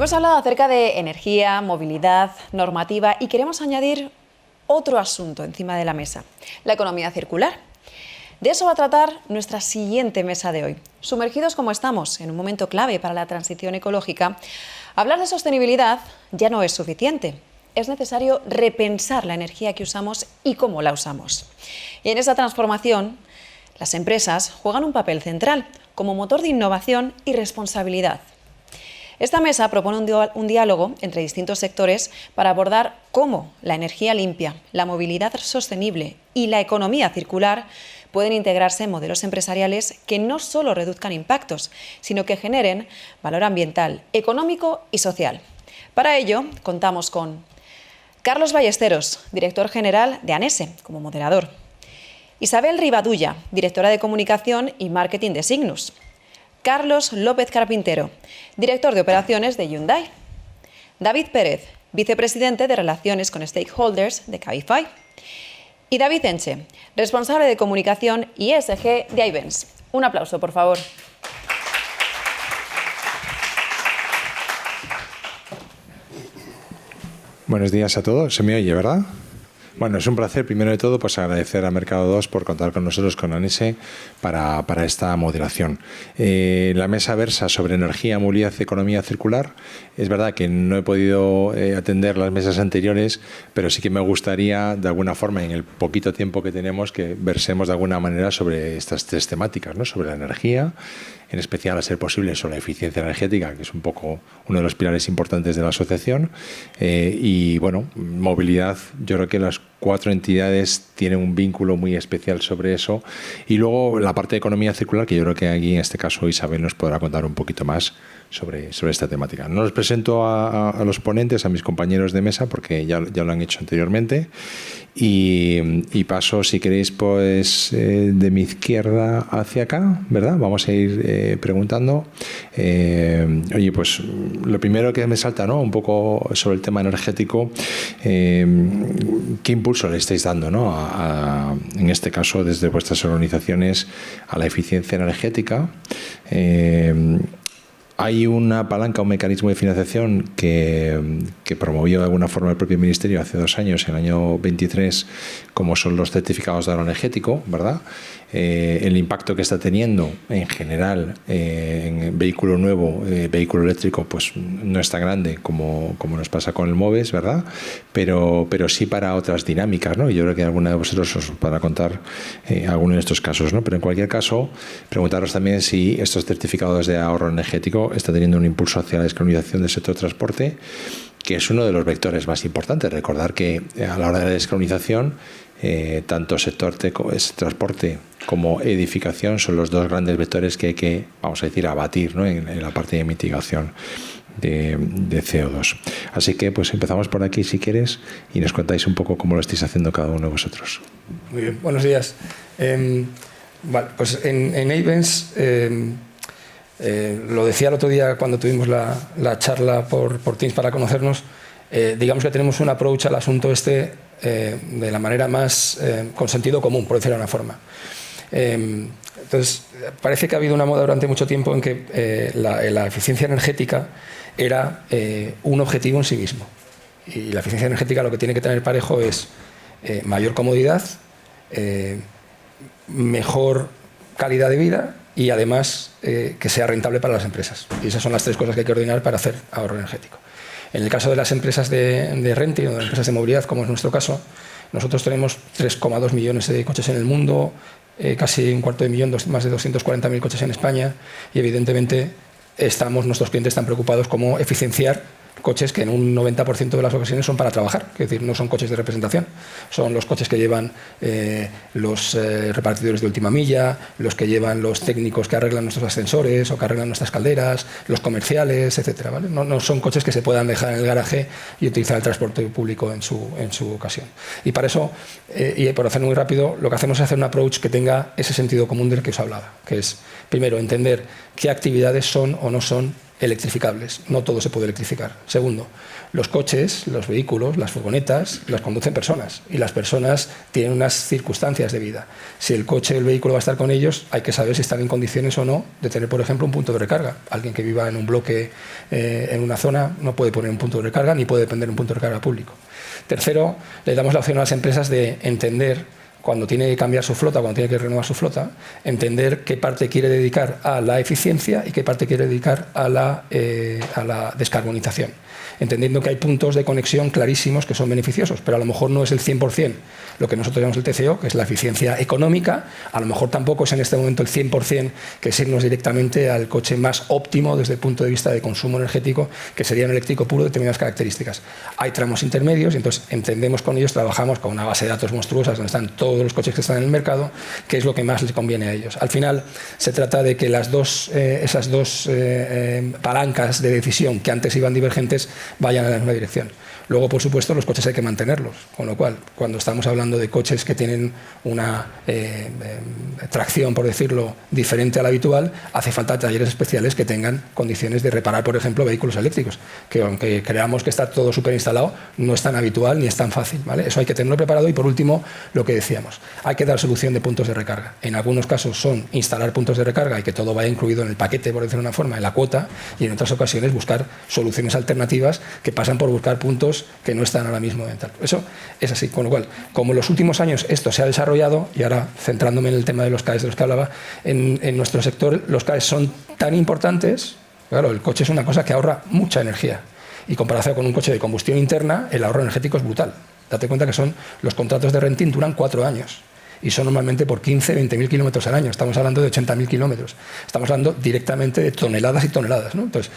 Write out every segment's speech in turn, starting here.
Hemos hablado acerca de energía, movilidad, normativa y queremos añadir otro asunto encima de la mesa, la economía circular. De eso va a tratar nuestra siguiente mesa de hoy. Sumergidos como estamos en un momento clave para la transición ecológica, hablar de sostenibilidad ya no es suficiente. Es necesario repensar la energía que usamos y cómo la usamos. Y en esa transformación, las empresas juegan un papel central como motor de innovación y responsabilidad. Esta mesa propone un diálogo entre distintos sectores para abordar cómo la energía limpia, la movilidad sostenible y la economía circular pueden integrarse en modelos empresariales que no solo reduzcan impactos, sino que generen valor ambiental, económico y social. Para ello, contamos con Carlos Ballesteros, director general de ANESE, como moderador. Isabel Rivadulla, directora de Comunicación y Marketing de Signus. Carlos López Carpintero, director de operaciones de Hyundai. David Pérez, vicepresidente de Relaciones con Stakeholders de Cabify. Y David Enche, responsable de comunicación y ESG de Ayvens. Un aplauso, por favor. Buenos días a todos. ¿Se me oye, verdad? Bueno, es un placer, primero de todo, pues agradecer a Mercado 2 por contar con nosotros, con ANESE, para esta moderación. La mesa versa sobre energía, movilidad, economía circular. Es verdad que no he podido atender las mesas anteriores, pero sí que me gustaría, de alguna forma, en el poquito tiempo que tenemos, que versemos de alguna manera sobre estas tres temáticas, ¿no? Sobre la energía, en especial, a ser posible, sobre la eficiencia energética, que es un poco uno de los pilares importantes de la asociación, y, bueno, movilidad. Yo creo que las cuatro entidades tienen un vínculo muy especial sobre eso. Y luego la parte de economía circular, que yo creo que aquí, en este caso, Isabel nos podrá contar un poquito más sobre esta temática. No los presento a los ponentes, a mis compañeros de mesa, porque ya lo han hecho anteriormente. Y paso, si queréis, pues de mi izquierda hacia acá, ¿verdad? Vamos a ir preguntando. Oye, pues lo primero que me salta, ¿no? Un poco sobre el tema energético. ¿Qué impulso le estáis dando, ¿no? En este caso, desde vuestras organizaciones, a la eficiencia energética? Hay una palanca, un mecanismo de financiación que promovió de alguna forma el propio Ministerio hace 2 años, en el año 23, como son los certificados de ahorro energético, ¿verdad? El impacto que está teniendo en general en vehículo nuevo, vehículo eléctrico, pues no es tan grande como nos pasa con el MOVES, ¿verdad? Pero sí para otras dinámicas, ¿no? Y yo creo que alguna de vosotros os podrá contar alguno de estos casos, ¿no? Pero en cualquier caso, preguntaros también si estos certificados de ahorro energético están teniendo un impulso hacia la descarbonización del sector transporte, que es uno de los vectores más importantes. Recordar que a la hora de la descarbonización, tanto sector transporte como edificación son los dos grandes vectores que hay que, vamos a decir, abatir, ¿no? en la parte de mitigación de CO2. Así que pues empezamos por aquí, si quieres, y nos contáis un poco cómo lo estáis haciendo cada uno de vosotros. Muy bien, buenos días. Vale, pues en Ayvens, lo decía el otro día cuando tuvimos la charla por Teams para conocernos, digamos que tenemos un approach al asunto de la manera más con sentido común, por decirlo de una forma. Entonces, parece que ha habido una moda durante mucho tiempo en que la eficiencia energética era un objetivo en sí mismo. Y la eficiencia energética lo que tiene que tener parejo es mayor comodidad, mejor calidad de vida y además que sea rentable para las empresas. Y esas son las tres cosas que hay que ordenar para hacer ahorro energético. En el caso de las empresas de renting o de las empresas de movilidad, como es nuestro caso, nosotros tenemos 3,2 millones de coches en el mundo, casi 250.000, más de 240.000 coches en España, y evidentemente nuestros clientes están preocupados cómo eficienciar coches que en un 90% de las ocasiones son para trabajar, es decir, no son coches de representación, son los coches que llevan los repartidores de última milla, los que llevan los técnicos que arreglan nuestros ascensores o que arreglan nuestras calderas, los comerciales, etcétera, ¿vale? No son coches que se puedan dejar en el garaje y utilizar el transporte público en su ocasión. Y para eso, y por hacer muy rápido, lo que hacemos es hacer un approach que tenga ese sentido común del que os hablaba, que es, primero, entender qué actividades son o no son electrificables. No todo se puede electrificar. Segundo, los coches, los vehículos, las furgonetas, las conducen personas y las personas tienen unas circunstancias de vida. Si el coche o el vehículo va a estar con ellos, hay que saber si están en condiciones o no de tener, por ejemplo, un punto de recarga. Alguien que viva en un bloque, en una zona, no puede poner un punto de recarga ni puede depender de un punto de recarga público. Tercero, le damos la opción a las empresas de entender cuando tiene que cambiar su flota, cuando tiene que renovar su flota, entender qué parte quiere dedicar a la eficiencia y qué parte quiere dedicar a la descarbonización. Entendiendo que hay puntos de conexión clarísimos que son beneficiosos, pero a lo mejor no es el 100% lo que nosotros llamamos el TCO, que es la eficiencia económica, a lo mejor tampoco es en este momento el 100%, que es irnos directamente al coche más óptimo desde el punto de vista de consumo energético, que sería un eléctrico puro de determinadas características. Hay tramos intermedios y entonces entendemos con ellos, trabajamos con una base de datos monstruosa donde están todos los coches que están en el mercado, qué es lo que más les conviene a ellos. Al final se trata de que esas dos palancas de decisión que antes iban divergentes vayan en la misma dirección. Luego, por supuesto, los coches hay que mantenerlos, con lo cual, cuando estamos hablando de coches que tienen una tracción, por decirlo, diferente a la habitual, hace falta talleres especiales que tengan condiciones de reparar, por ejemplo, vehículos eléctricos, que aunque creamos que está todo súper instalado, no es tan habitual ni es tan fácil, ¿vale? Eso hay que tenerlo preparado y, por último, lo que decíamos, hay que dar solución de puntos de recarga. En algunos casos son instalar puntos de recarga y que todo vaya incluido en el paquete, por decirlo de una forma, en la cuota, y en otras ocasiones buscar soluciones alternativas que pasan por buscar puntos que no están ahora mismo en tal. Eso es así, con lo cual, como en los últimos años esto se ha desarrollado, y ahora centrándome en el tema de los CAEs de los que hablaba, en nuestro sector los CAEs son tan importantes, claro, el coche es una cosa que ahorra mucha energía, y comparado con un coche de combustión interna, el ahorro energético es brutal. Date cuenta que los contratos de renting duran 4 años. Y son normalmente por 15, 20.000 kilómetros al año. Estamos hablando de 80.000 kilómetros. Estamos hablando directamente de toneladas y toneladas, ¿no? Entonces,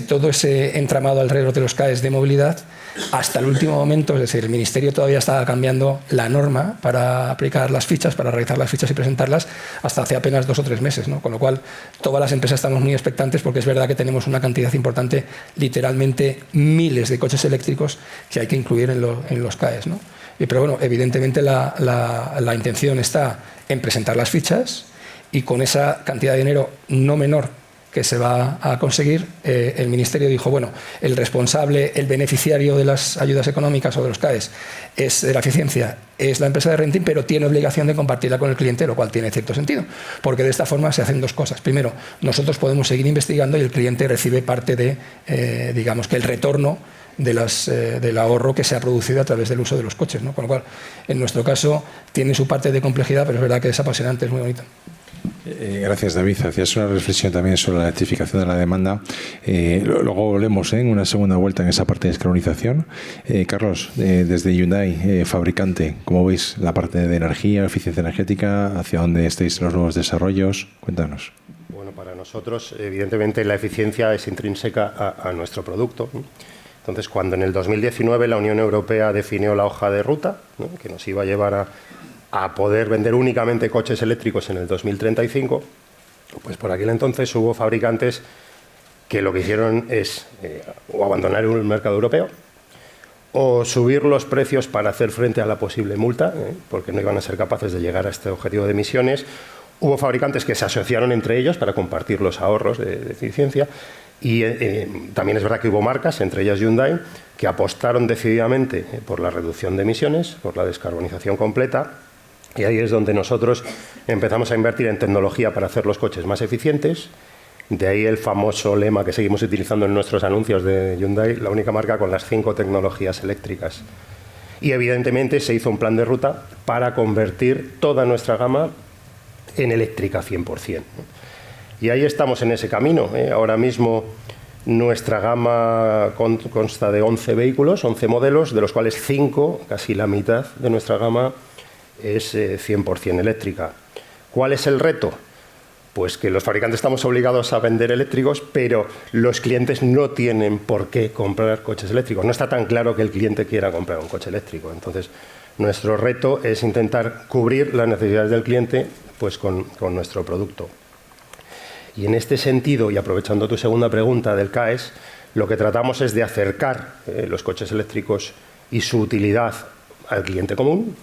todo ese entramado alrededor de los CAEs de movilidad, hasta el último momento, es decir, el Ministerio todavía estaba cambiando la norma para aplicar las fichas, para realizar las fichas y presentarlas, hasta hace apenas 2 o 3 meses, ¿no? Con lo cual, todas las empresas estamos muy expectantes porque es verdad que tenemos una cantidad importante, literalmente miles de coches eléctricos que hay que incluir en los CAEs, ¿no? Pero bueno, evidentemente la intención está en presentar las fichas y con esa cantidad de dinero no menor que se va a conseguir, el Ministerio dijo, bueno, el responsable, el beneficiario de las ayudas económicas o de los CAEs de la eficiencia es la empresa de renting, pero tiene obligación de compartirla con el cliente, lo cual tiene cierto sentido, porque de esta forma se hacen 2 cosas. Primero, nosotros podemos seguir investigando y el cliente recibe parte de, digamos, que el retorno del ahorro que se ha producido a través del uso de los coches, ¿no? Con lo cual, en nuestro caso, tiene su parte de complejidad, pero es verdad que es apasionante, es muy bonito. Gracias, David. Hacías una reflexión también sobre la electrificación de la demanda. Luego volvemos en una segunda vuelta en esa parte de descarbonización. Carlos, desde Hyundai, fabricante, ¿cómo veis la parte de energía, eficiencia energética? ¿Hacia dónde estáis los nuevos desarrollos? Cuéntanos. Bueno, para nosotros, evidentemente, la eficiencia es intrínseca a nuestro producto. Entonces, cuando en el 2019 la Unión Europea definió la hoja de ruta, ¿no?, que nos iba a llevar a poder vender únicamente coches eléctricos en el 2035, pues por aquel entonces hubo fabricantes que lo que hicieron es o abandonar el mercado europeo o subir los precios para hacer frente a la posible multa, porque no iban a ser capaces de llegar a este objetivo de emisiones. Hubo fabricantes que se asociaron entre ellos para compartir los ahorros de eficiencia. Y también es verdad que hubo marcas, entre ellas Hyundai, que apostaron decididamente por la reducción de emisiones, por la descarbonización completa, y ahí es donde nosotros empezamos a invertir en tecnología para hacer los coches más eficientes. De ahí el famoso lema que seguimos utilizando en nuestros anuncios de Hyundai, la única marca con las 5 tecnologías eléctricas. Y evidentemente se hizo un plan de ruta para convertir toda nuestra gama en eléctrica 100%. Y ahí estamos en ese camino. Ahora mismo nuestra gama consta de 11 vehículos, 11 modelos, de los cuales 5, casi la mitad de nuestra gama, es 100% eléctrica. ¿Cuál es el reto? Pues que los fabricantes estamos obligados a vender eléctricos, pero los clientes no tienen por qué comprar coches eléctricos. No está tan claro que el cliente quiera comprar un coche eléctrico. Entonces, nuestro reto es intentar cubrir las necesidades del cliente pues, con nuestro producto. Y en este sentido, y aprovechando tu segunda pregunta del CAES, lo que tratamos es de acercar los coches eléctricos y su utilidad al cliente común,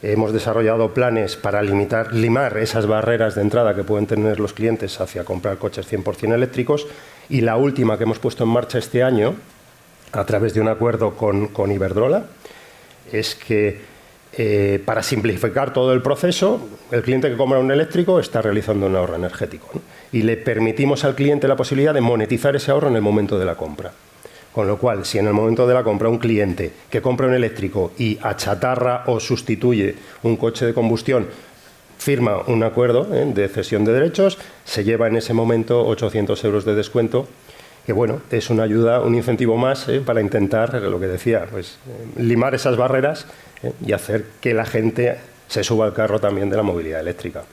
Hemos desarrollado planes para limar esas barreras de entrada que pueden tener los clientes hacia comprar coches 100% eléctricos. Y la última que hemos puesto en marcha este año, a través de un acuerdo con Iberdrola, es que para simplificar todo el proceso, el cliente que compra un eléctrico está realizando un ahorro energético, ¿no? Y le permitimos al cliente la posibilidad de monetizar ese ahorro en el momento de la compra. Con lo cual, si en el momento de la compra un cliente que compra un eléctrico y achatarra o sustituye un coche de combustión, firma un acuerdo de cesión de derechos, se lleva en ese momento 800 euros de descuento, que bueno, es una ayuda, un incentivo más para intentar, lo que decía, pues, limar esas barreras y hacer que la gente se suba al carro también de la movilidad eléctrica.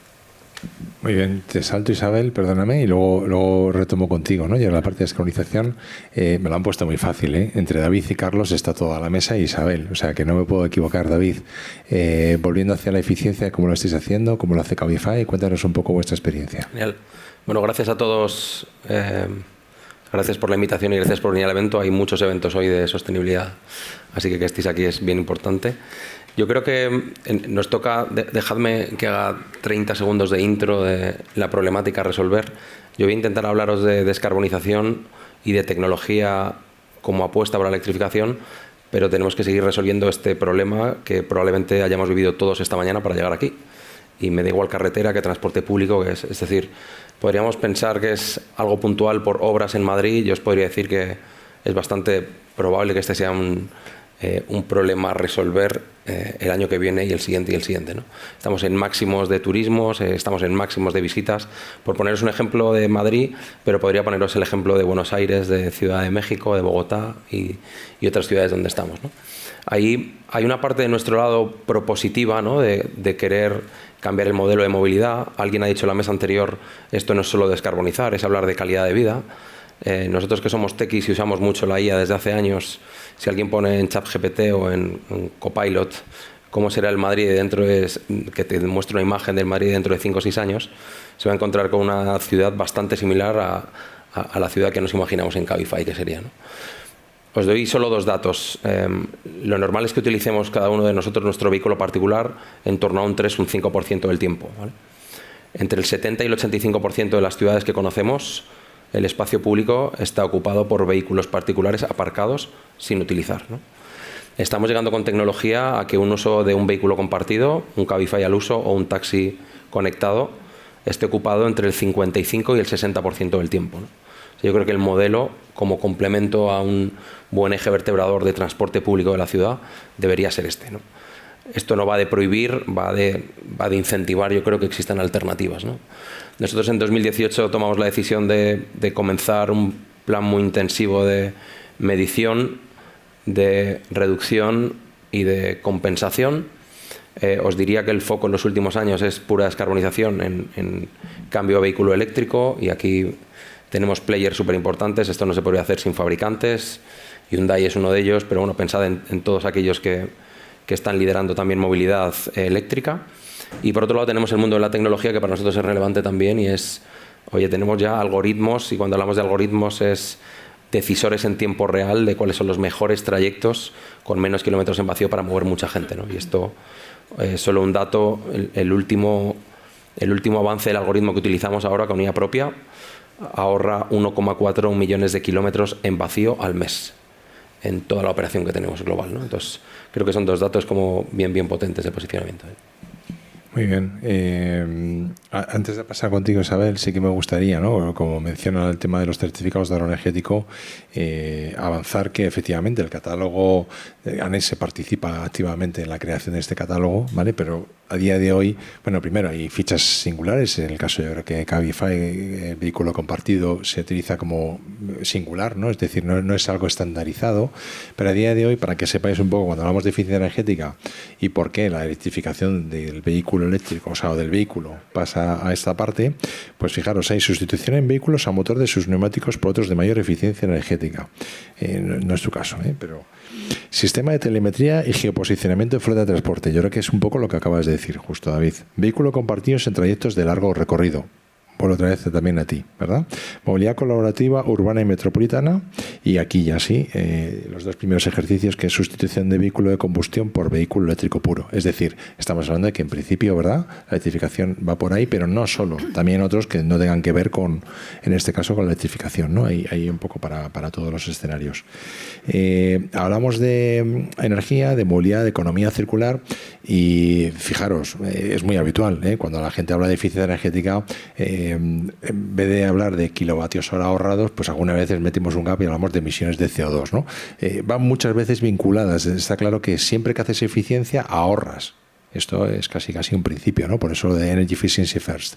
Muy bien, te salto, Isabel, perdóname, y luego retomo contigo, ¿no? Y en la parte de descarbonización me lo han puesto muy fácil, ¿eh? Entre David y Carlos está toda la mesa y Isabel, o sea que no me puedo equivocar, David. Volviendo hacia la eficiencia, ¿cómo lo estáis haciendo? ¿Cómo lo hace Cabify? Cuéntanos un poco vuestra experiencia. Genial. Bueno, gracias a todos. Gracias por la invitación y gracias por venir al evento. Hay muchos eventos hoy de sostenibilidad, así que estéis aquí es bien importante. Yo creo que nos toca, dejadme que haga 30 segundos de intro de la problemática a resolver. Yo voy a intentar hablaros de descarbonización y de tecnología como apuesta por la electrificación, pero tenemos que seguir resolviendo este problema que probablemente hayamos vivido todos esta mañana para llegar aquí. Y me da igual carretera que transporte público, que es decir, podríamos pensar que es algo puntual por obras en Madrid. Yo os podría decir que es bastante probable que este sea un problema a resolver el año que viene y el siguiente, ¿no? Estamos en máximos de turismos, estamos en máximos de visitas. Por poneros un ejemplo de Madrid, pero podría poneros el ejemplo de Buenos Aires, de Ciudad de México, de Bogotá y otras ciudades donde estamos, ¿no? Ahí hay una parte de nuestro lado propositiva, ¿no? de querer cambiar el modelo de movilidad. Alguien ha dicho en la mesa anterior, esto no es solo descarbonizar, es hablar de calidad de vida. Nosotros que somos techies y usamos mucho la IA desde hace años, si alguien pone en ChatGPT o en Copilot cómo será el Madrid dentro que te muestre una imagen del Madrid dentro de 5 o 6 años, se va a encontrar con una ciudad bastante similar a la ciudad que nos imaginamos en Cabify, que sería, ¿no? Os doy solo 2 datos. Lo normal es que utilicemos cada uno de nosotros nuestro vehículo particular en torno a un 3 o un 5% del tiempo, ¿vale? Entre el 70 y el 85% de las ciudades que conocemos, el espacio público está ocupado por vehículos particulares aparcados sin utilizar, ¿no? Estamos llegando con tecnología a que un uso de un vehículo compartido, un Cabify al uso o un taxi conectado, esté ocupado entre el 55 y el 60% del tiempo, ¿no? Yo creo que el modelo, como complemento a un buen eje vertebrador de transporte público de la ciudad, debería ser este, ¿no? Esto no va de prohibir, va de incentivar, yo creo que existan alternativas, ¿no? Nosotros en 2018 tomamos la decisión de comenzar un plan muy intensivo de medición, de reducción y de compensación. Os diría que el foco en los últimos años es pura descarbonización en cambio a vehículo eléctrico, y aquí tenemos players súper importantes. Esto no se podría hacer sin fabricantes. Hyundai es uno de ellos, pero bueno, pensad en todos aquellos que están liderando también movilidad eléctrica. Y por otro lado tenemos el mundo de la tecnología, que para nosotros es relevante también, y es, oye, tenemos ya algoritmos, y cuando hablamos de algoritmos es decisores en tiempo real de cuáles son los mejores trayectos con menos kilómetros en vacío para mover mucha gente, ¿no? Y esto es solo un dato, el último avance del algoritmo que utilizamos ahora con IA propia ahorra 1,4 millones de kilómetros en vacío al mes en toda la operación que tenemos global, ¿no? Entonces, creo que son 2 datos como bien potentes de posicionamiento, ¿eh? Muy bien. Antes de pasar contigo, Isabel, sí que me gustaría, ¿no? Como menciona el tema de los certificados de ahorro energético, avanzar que efectivamente el catálogo ANESE participa activamente en la creación de este catálogo, ¿vale? Pero a día de hoy, bueno, primero hay fichas singulares. En el caso, yo creo que Cabify, el vehículo compartido, se utiliza como singular, ¿no? Es decir, no es algo estandarizado. Pero a día de hoy, para que sepáis un poco, cuando hablamos de eficiencia energética y por qué la electrificación del vehículo eléctrico, o sea, del vehículo, pasa a esta parte, pues fijaros, hay sustitución en vehículos a motor de sus neumáticos por otros de mayor eficiencia energética. No es tu caso, pero sistema de telemetría y geoposicionamiento de flota de transporte. Yo creo que es un poco lo que acabas de decir, justo, David. Vehículo compartidos en trayectos de largo recorrido. vuelvo otra vez también a ti, ¿verdad? Movilidad colaborativa, urbana y metropolitana. Y aquí ya sí, los dos primeros ejercicios, que es sustitución de vehículo de combustión por vehículo eléctrico puro. Es decir, estamos hablando de que en principio, ¿verdad?, la electrificación va por ahí, pero no solo. También otros que no tengan que ver con, en este caso, con la electrificación, ¿no? Hay un poco para todos los escenarios. Hablamos de energía, de movilidad, de economía circular y fijaros, es muy habitual, cuando la gente habla de eficiencia energética, en vez de hablar de kilovatios hora ahorrados, pues algunas veces metimos un gap y hablamos de emisiones de CO2, ¿no? Van muchas veces vinculadas. Está claro que siempre que haces eficiencia ahorras. Esto es casi un principio, ¿no? Por eso de Energy Efficiency First.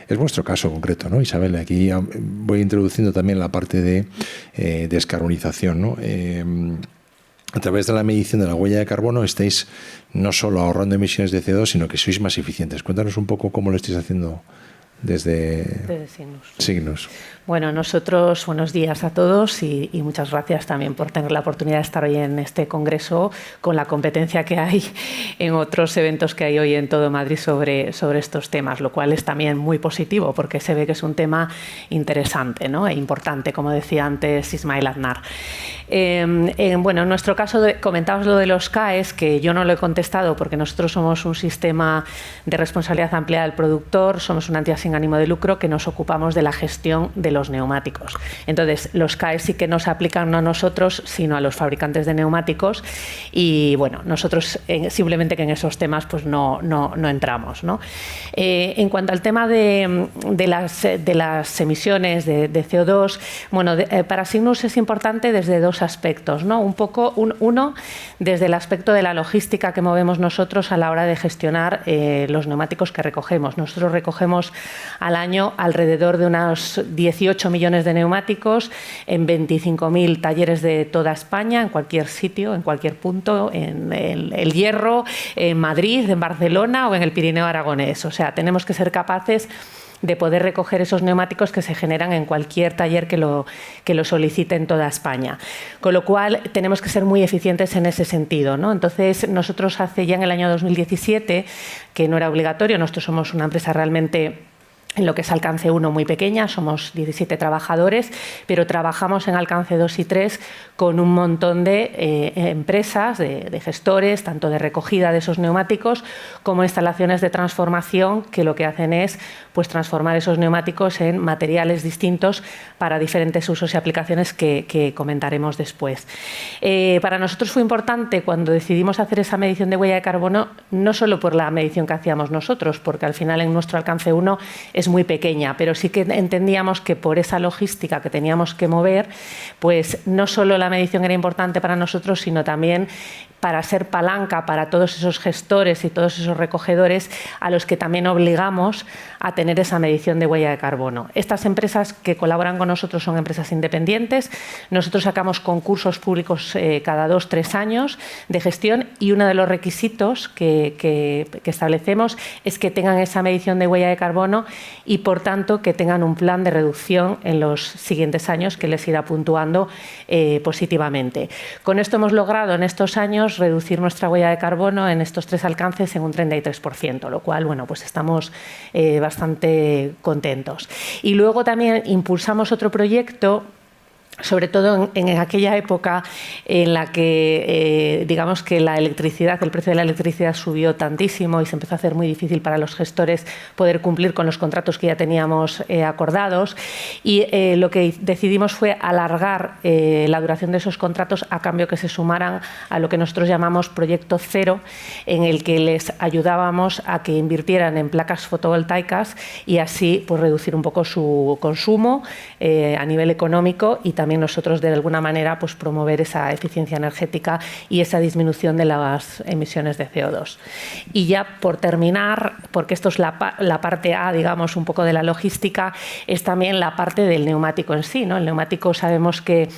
Es vuestro caso concreto, ¿no, Isabel? Aquí voy introduciendo también la parte de descarbonización, ¿no? A través de la medición de la huella de carbono estáis no solo ahorrando emisiones de CO2, sino que sois más eficientes. Cuéntanos un poco cómo lo estáis haciendo desde Signus. Bueno, nosotros, buenos días a todos y muchas gracias también por tener la oportunidad de estar hoy en este congreso con la competencia que hay en otros eventos que hay hoy en todo Madrid sobre estos temas, lo cual es también muy positivo porque se ve que es un tema interesante, ¿no? E importante, como decía antes Ismael Aznar. Bueno, en nuestro caso comentabas lo de los CAEs, que yo no lo he contestado porque nosotros somos un sistema de responsabilidad ampliada del productor, somos una entidad sin ánimo de lucro que nos ocupamos de la gestión de los neumáticos. Entonces, los CAE sí que no se aplican no a nosotros, sino a los fabricantes de neumáticos y, bueno, nosotros simplemente que en esos temas pues no entramos, ¿no? En cuanto al tema de las emisiones de CO2, bueno, para Signus es importante desde dos aspectos, ¿no? Uno, desde el aspecto de la logística que movemos nosotros a la hora de gestionar los neumáticos que recogemos. Nosotros recogemos al año alrededor de unos 18 millones de neumáticos en 25.000 talleres de toda España, en cualquier sitio, en cualquier punto, en el Hierro, en Madrid, en Barcelona o en el Pirineo aragonés. O sea, tenemos que ser capaces de poder recoger esos neumáticos que se generan en cualquier taller que lo solicite en toda España. Con lo cual, tenemos que ser muy eficientes en ese sentido, ¿no? Entonces, nosotros hace ya en el año 2017, que no era obligatorio, nosotros somos una empresa realmente en lo que es alcance 1 muy pequeña, somos 17 trabajadores, pero trabajamos en alcance 2 y 3 con un montón de empresas, de gestores, tanto de recogida de esos neumáticos como instalaciones de transformación que lo que hacen es pues, transformar esos neumáticos en materiales distintos para diferentes usos y aplicaciones que comentaremos después. Para nosotros fue importante cuando decidimos hacer esa medición de huella de carbono, no solo por la medición que hacíamos nosotros, porque al final en nuestro alcance 1 es muy pequeña, pero sí que entendíamos que por esa logística que teníamos que mover, pues no solo la medición era importante para nosotros, sino también para ser palanca para todos esos gestores y todos esos recogedores a los que también obligamos a tener esa medición de huella de carbono. Estas empresas que colaboran con nosotros son empresas independientes. Nosotros sacamos concursos públicos cada 2-3 años de gestión y uno de los requisitos que establecemos es que tengan esa medición de huella de carbono y, por tanto, que tengan un plan de reducción en los siguientes años que les irá puntuando positivamente. Con esto hemos logrado en estos años reducir nuestra huella de carbono en estos 3 alcances en un 33%, lo cual, bueno, pues estamos bastante contentos. Y luego también impulsamos otro proyecto, sobre todo en aquella época en la que digamos que la electricidad, el precio de la electricidad subió tantísimo y se empezó a hacer muy difícil para los gestores poder cumplir con los contratos que ya teníamos acordados y lo que decidimos fue alargar la duración de esos contratos a cambio que se sumaran a lo que nosotros llamamos Proyecto Cero, en el que les ayudábamos a que invirtieran en placas fotovoltaicas y así pues reducir un poco su consumo a nivel económico y también nosotros de alguna manera pues promover esa eficiencia energética y esa disminución de las emisiones de CO2. Y ya por terminar, porque esto es la parte A, digamos, un poco de la logística, es también la parte del neumático en sí, ¿no? El neumático sabemos que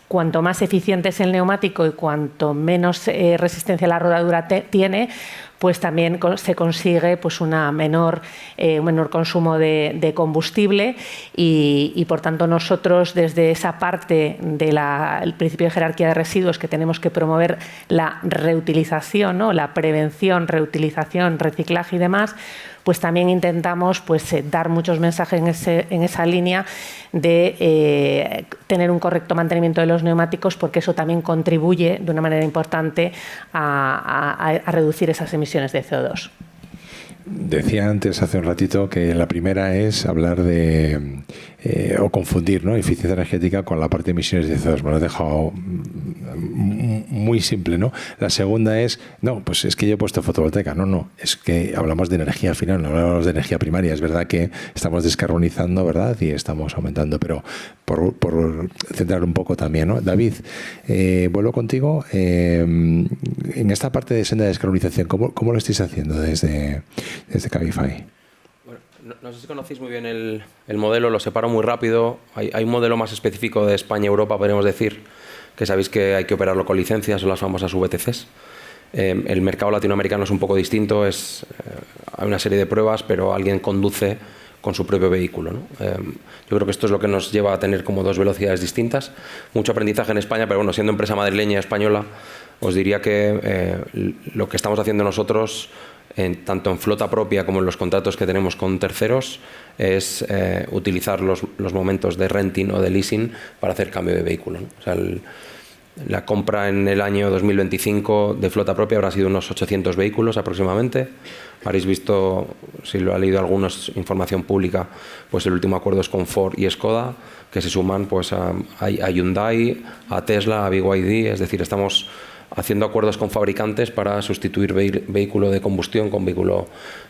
cuanto más eficiente es el neumático y cuanto menos resistencia a la rodadura tiene, pues también se consigue pues un menor consumo de combustible y por tanto nosotros desde esa parte del principio de jerarquía de residuos que tenemos que promover la reutilización, ¿no? La prevención, reutilización, reciclaje y demás, pues también intentamos pues, dar muchos mensajes en esa línea de tener un correcto mantenimiento de los neumáticos, porque eso también contribuye de una manera importante a reducir esas emisiones de CO2. Decía antes, hace un ratito, que la primera es hablar de o confundir, ¿no?, eficiencia energética con la parte de emisiones de CO2. Me lo he dejado muy simple, ¿no? La segunda es, no, pues es que yo he puesto fotovoltaica. No, es que hablamos de energía al final, no hablamos de energía primaria. Es verdad que estamos descarbonizando, ¿verdad?, y estamos aumentando, pero por centrar un poco también, ¿no? David, vuelvo contigo. En esta parte de senda de descarbonización, ¿cómo lo estáis haciendo desde Cabify? Bueno, no sé si conocéis muy bien el modelo, lo separo muy rápido. Hay un modelo más específico de España y Europa, podríamos decir, que sabéis que hay que operarlo con licencias o las famosas VTCs. El mercado latinoamericano es un poco distinto, hay una serie de pruebas, pero alguien conduce con su propio vehículo, ¿no? Yo creo que esto es lo que nos lleva a tener como dos velocidades distintas. Mucho aprendizaje en España, pero bueno, siendo empresa madrileña y española, os diría que lo que estamos haciendo nosotros, tanto en flota propia como en los contratos que tenemos con terceros, es utilizar los momentos de renting o de leasing para hacer cambio de vehículo, ¿no? O sea, la compra en el año 2025 de flota propia habrá sido unos 800 vehículos aproximadamente. Habréis visto, si lo ha leído algunos, información pública, pues el último acuerdo es con Ford y Skoda, que se suman pues a Hyundai, a Tesla, a BYD. Es decir, estamos haciendo acuerdos con fabricantes para sustituir vehículo de combustión con vehículo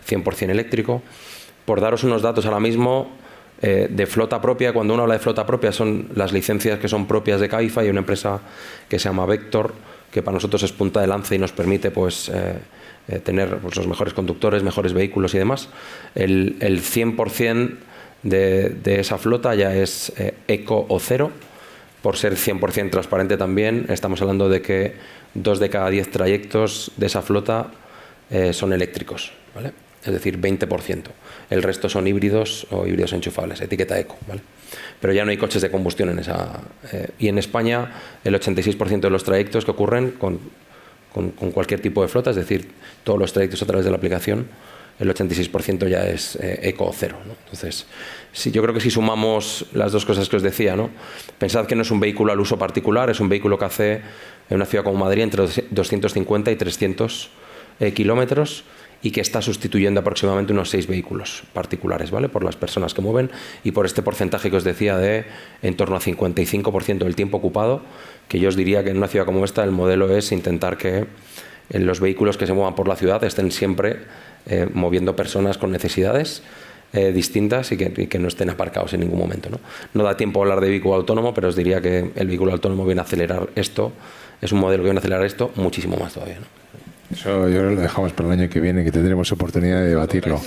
100% eléctrico. Por daros unos datos ahora mismo, de flota propia, cuando uno habla de flota propia son las licencias que son propias de Cabify. Hay una empresa que se llama Vector, que para nosotros es punta de lanza y nos permite pues, tener pues, los mejores conductores, mejores vehículos y demás. El 100% de esa flota ya es eco o cero. Por ser 100% transparente también, estamos hablando de que 2 de cada 10 trayectos de esa flota son eléctricos, ¿vale? Es decir, 20%. El resto son híbridos o híbridos enchufables, etiqueta eco, ¿vale? Pero ya no hay coches de combustión en esa. Y en España, el 86% de los trayectos que ocurren con cualquier tipo de flota, es decir, todos los trayectos a través de la aplicación, el 86% ya es eco o cero, ¿no? Entonces, sí, yo creo que si sumamos las dos cosas que os decía, ¿no? Pensad que no es un vehículo al uso particular, es un vehículo que hace en una ciudad como Madrid entre 250 y 300 kilómetros, y que está sustituyendo aproximadamente unos 6 vehículos particulares, ¿vale?, por las personas que mueven y por este porcentaje que os decía de en torno a 55% del tiempo ocupado, que yo os diría que en una ciudad como esta el modelo es intentar que los vehículos que se muevan por la ciudad estén siempre moviendo personas con necesidades distintas y que no estén aparcados en ningún momento, ¿no? No da tiempo a hablar de vehículo autónomo, pero os diría que el vehículo autónomo viene a acelerar esto, es un modelo que viene a acelerar esto muchísimo más todavía, ¿no? Eso yo lo dejamos para el año que viene, que tendremos oportunidad de debatirlo.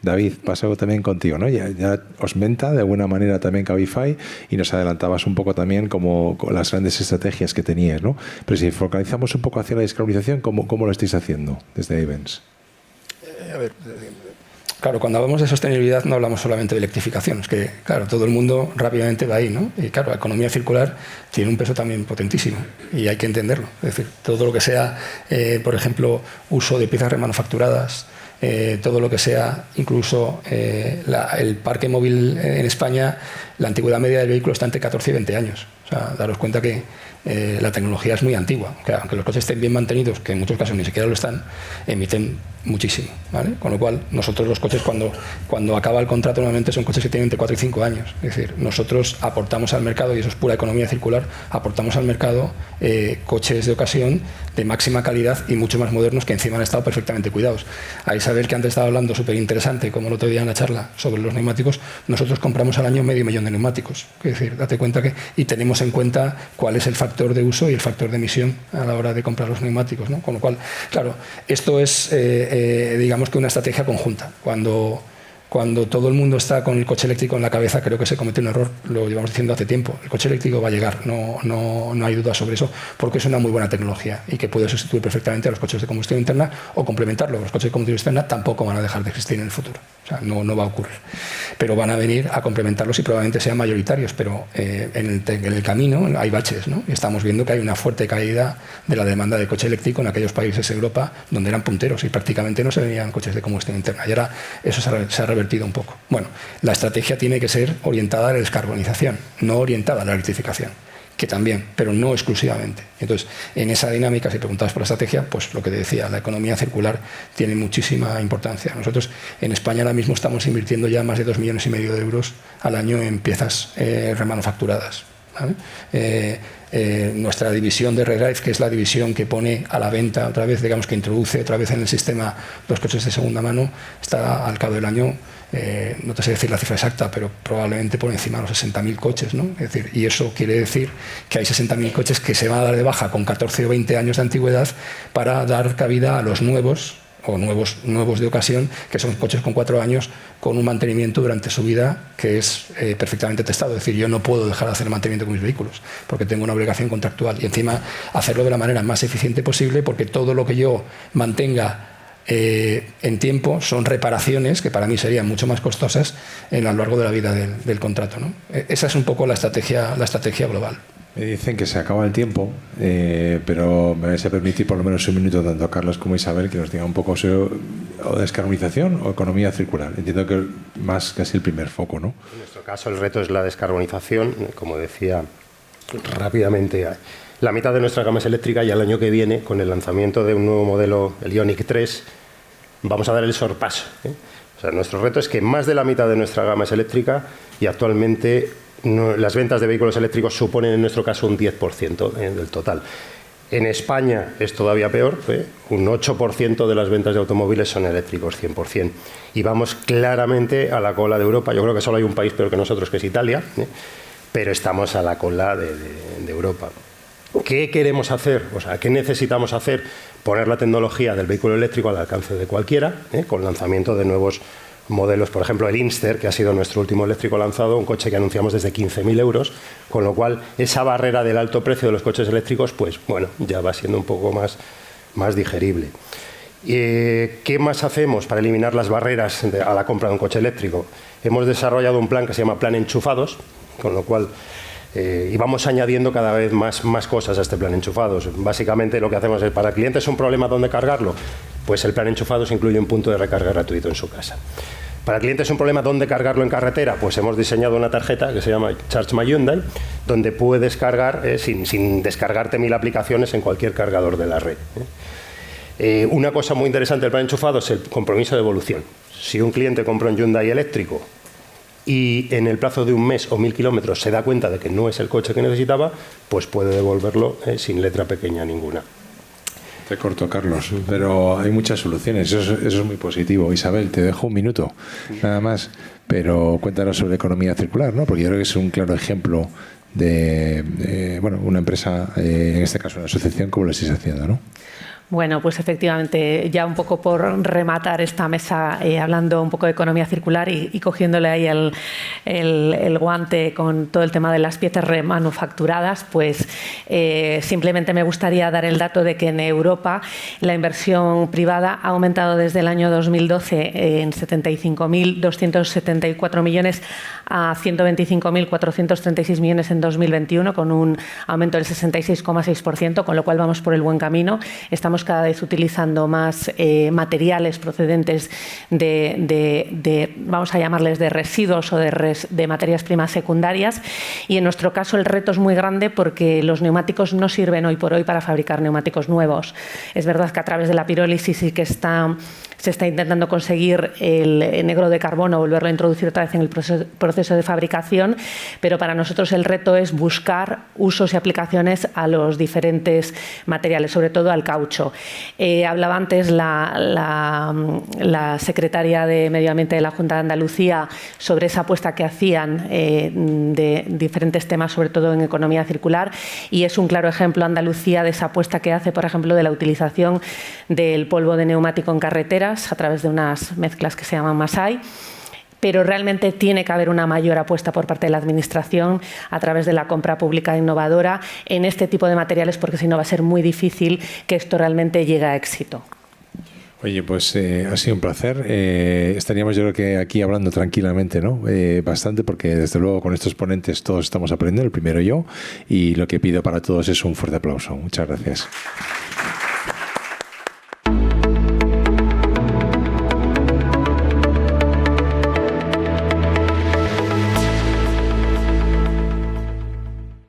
David, paso también contigo, ¿no? Ya os menta de alguna manera también Cabify y nos adelantabas un poco también como las grandes estrategias que tenías, ¿no? Pero si focalizamos un poco hacia la descarbonización, ¿cómo lo estáis haciendo desde Ayvens? A ver, claro, cuando hablamos de sostenibilidad no hablamos solamente de electrificación, es que, claro, todo el mundo rápidamente va ahí, ¿no? Y claro, la economía circular tiene un peso también potentísimo y hay que entenderlo. Es decir, todo lo que sea, por ejemplo, uso de piezas remanufacturadas, todo lo que sea, incluso el parque móvil en España, la antigüedad media del vehículo está entre 14 y 20 años. O sea, daros cuenta que la tecnología es muy antigua, que aunque los coches estén bien mantenidos, que en muchos casos ni siquiera lo están, emiten muchísimo, ¿vale? Con lo cual, nosotros los coches cuando acaba el contrato normalmente son coches que tienen entre 4 y 5 años. Es decir, nosotros aportamos al mercado, y eso es pura economía circular, aportamos al mercado coches de ocasión de máxima calidad y mucho más modernos que encima han estado perfectamente cuidados. Ahí saber que antes estaba hablando súper interesante, como el otro día en la charla, sobre los neumáticos, nosotros compramos al año 500.000 de neumáticos. Es decir, date cuenta que, y tenemos en cuenta cuál es el factor de uso y el factor de emisión a la hora de comprar los neumáticos, ¿no? Con lo cual, claro, esto es digamos que una estrategia conjunta. Cuando Cuando todo el mundo está con el coche eléctrico en la cabeza, creo que se comete un error, lo llevamos diciendo hace tiempo. El coche eléctrico va a llegar, no hay duda sobre eso, porque es una muy buena tecnología y que puede sustituir perfectamente a los coches de combustión interna o complementarlo. Los coches de combustión externa tampoco van a dejar de existir en el futuro, o sea, no va a ocurrir. Pero van a venir a complementarlos y probablemente sean mayoritarios, pero en el camino hay baches, ¿no? Y estamos viendo que hay una fuerte caída de la demanda de coche eléctrico en aquellos países de Europa donde eran punteros y prácticamente no se vendían coches de combustión interna. Y ahora eso se ha revertido un poco. Bueno, la estrategia tiene que ser orientada a la descarbonización, no orientada a la electrificación, que también, pero no exclusivamente. Entonces, en esa dinámica, si preguntabas por la estrategia, pues lo que te decía, la economía circular tiene muchísima importancia. Nosotros en España ahora mismo estamos invirtiendo ya más de 2,5 millones de euros al año en piezas remanufacturadas, ¿vale? Nuestra división de Redrive, que es la división que pone a la venta otra vez, digamos que introduce otra vez en el sistema los coches de segunda mano, está al cabo del año, no te sé decir la cifra exacta, pero probablemente por encima de los 60.000 coches, ¿no? Es decir, y eso quiere decir que hay 60.000 coches que se van a dar de baja con 14 o 20 años de antigüedad para dar cabida a los nuevos o nuevos de ocasión, que son coches con 4 años con un mantenimiento durante su vida que es perfectamente testado. Es decir, yo no puedo dejar de hacer mantenimiento con mis vehículos porque tengo una obligación contractual y encima hacerlo de la manera más eficiente posible, porque todo lo que yo mantenga en tiempo son reparaciones que para mí serían mucho más costosas a lo largo de la vida del contrato, ¿no? Esa es un poco la estrategia global. Me dicen que se acaba el tiempo, pero me vais a permitir por lo menos un minuto tanto a Carlos como a Isabel que nos diga un poco sobre o descarbonización o economía circular. Entiendo que más casi el primer foco, ¿no? En nuestro caso el reto es la descarbonización. Como decía rápidamente, la mitad de nuestra gama es eléctrica y al año que viene, con el lanzamiento de un nuevo modelo, el Ioniq 3, vamos a dar el sorpaso, ¿eh? O sea, nuestro reto es que más de la mitad de nuestra gama es eléctrica y actualmente las ventas de vehículos eléctricos suponen en nuestro caso un 10% del total. En España es todavía peor, un 8% de las ventas de automóviles son eléctricos 100%. Y vamos claramente a la cola de Europa. Yo creo que solo hay un país peor que nosotros, que es Italia, pero estamos a la cola de Europa. ¿Qué queremos hacer? O sea, ¿qué necesitamos hacer? Poner la tecnología del vehículo eléctrico al alcance de cualquiera, con lanzamiento de nuevos modelos, por ejemplo el Inster, que ha sido nuestro último eléctrico lanzado, un coche que anunciamos desde 15.000 euros, con lo cual esa barrera del alto precio de los coches eléctricos, pues bueno, ya va siendo un poco más digerible. ¿Qué más hacemos para eliminar las barreras a la compra de un coche eléctrico? Hemos desarrollado un plan que se llama Plan Enchufados, con lo cual y vamos añadiendo cada vez más cosas a este plan Enchufados. Básicamente lo que hacemos es, para el cliente es un problema dónde cargarlo, pues el plan Enchufados incluye un punto de recarga gratuito en su casa. Para el cliente es un problema dónde cargarlo en carretera, pues hemos diseñado una tarjeta que se llama Charge My Hyundai, donde puedes cargar sin descargarte 1000 aplicaciones en cualquier cargador de la red. Una cosa muy interesante del plan Enchufados es el compromiso de devolución. Si un cliente compra un Hyundai eléctrico y en el plazo de un mes o 1000 kilómetros se da cuenta de que no es el coche que necesitaba, pues puede devolverlo sin letra pequeña ninguna. Te corto, Carlos, pero hay muchas soluciones, eso es muy positivo. Isabel, te dejo un minuto, nada más, pero cuéntanos sobre economía circular, ¿no? Porque yo creo que es un claro ejemplo de una empresa, en este caso una asociación, como lo estáis haciendo, ¿no? Bueno, pues efectivamente, ya un poco por rematar esta mesa, hablando un poco de economía circular y cogiéndole ahí el guante con todo el tema de las piezas remanufacturadas, pues simplemente me gustaría dar el dato de que en Europa la inversión privada ha aumentado desde el año 2012 en 75.274 millones a 125.436 millones en 2021, con un aumento del 66,6%, con lo cual vamos por el buen camino. Estamos cada vez utilizando más materiales procedentes de vamos a llamarles de residuos o de materias primas secundarias, y en nuestro caso el reto es muy grande porque los neumáticos no sirven hoy por hoy para fabricar neumáticos nuevos. Es verdad que a través de la pirólisis sí que se está intentando conseguir el negro de carbono, volverlo a introducir otra vez en el proceso de fabricación, pero para nosotros el reto es buscar usos y aplicaciones a los diferentes materiales, sobre todo al caucho. Hablaba antes la secretaria de Medio Ambiente de la Junta de Andalucía sobre esa apuesta que hacían de diferentes temas, sobre todo en economía circular, y es un claro ejemplo Andalucía de esa apuesta que hace, por ejemplo, de la utilización del polvo de neumático en carreteras a través de unas mezclas que se llaman Masai. pero realmente tiene que haber una mayor apuesta por parte de la Administración a través de la compra pública innovadora en este tipo de materiales, porque si no va a ser muy difícil que esto realmente llegue a éxito. Oye, pues ha sido un placer. Estaríamos yo creo que aquí hablando tranquilamente, ¿no? Bastante, porque desde luego con estos ponentes todos estamos aprendiendo, el primero yo, y lo que pido para todos es un fuerte aplauso. Muchas gracias.